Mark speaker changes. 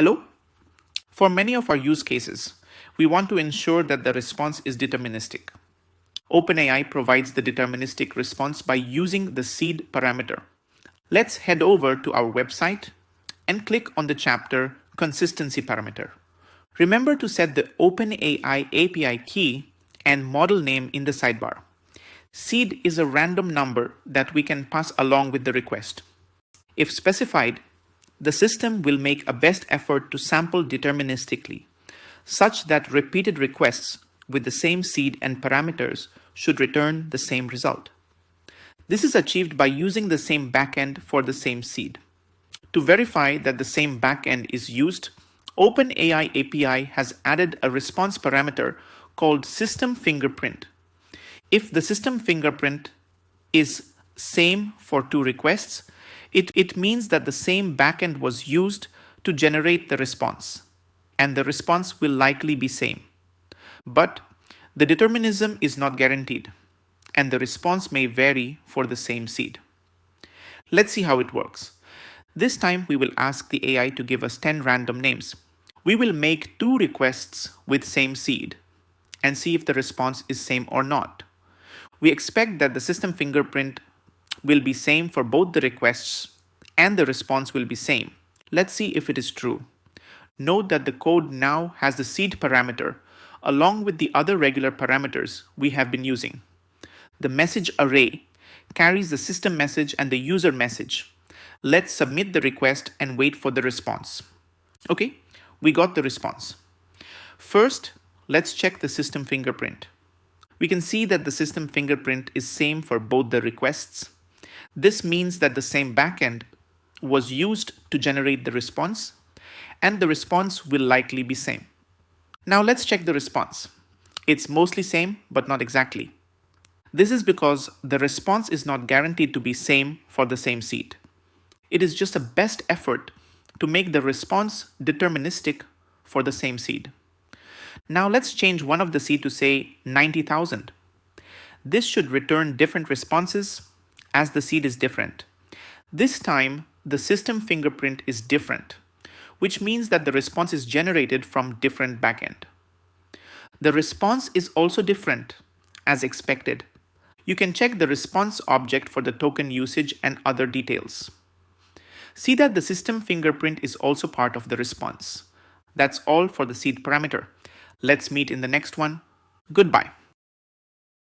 Speaker 1: Hello? For many of our use cases, we want to ensure that the response is deterministic. OpenAI provides the deterministic response by using the seed parameter. Let's head over to our website and click on the chapter Consistency Parameter. Remember to set the OpenAI API key and model name in the sidebar. Seed is a random number that we can pass along with the request. If specified, the system will make a best effort to sample deterministically, such that repeated requests with the same seed and parameters should return the same result. This is achieved by using the same backend for the same seed. To verify that the same backend is used, OpenAI API has added a response parameter called system fingerprint. If the system fingerprint is same for two requests, it means that the same backend was used to generate the response, and the response will likely be same. But the determinism is not guaranteed, and the response may vary for the same seed. Let's see how it works. This time we will ask the AI to give us 10 random names. We will make 2 requests with same seed and see if the response is same or not. We expect that the system fingerprint will be same for both the requests and the response will be same. Let's see if it is true. Note that the code now has the seed parameter along with the other regular parameters we have been using. The message array carries the system message and the user message. Let's submit the request and wait for the response. Okay, we got the response. First, let's check the system fingerprint. We can see that the system fingerprint is same for both the requests. This means that the same backend was used to generate the response, and the response will likely be same. Now let's check the response. It's mostly same, but not exactly. This is because the response is not guaranteed to be same for the same seed. It is just a best effort to make the response deterministic for the same seed. Now let's change one of the seed to say 90,000. This should return different responses as the seed is different. This time, the system fingerprint is different, which means that the response is generated from different backend. The response is also different, as expected. You can check the response object for the token usage and other details. See that the system fingerprint is also part of the response. That's all for the seed parameter. Let's meet in the next one. Goodbye.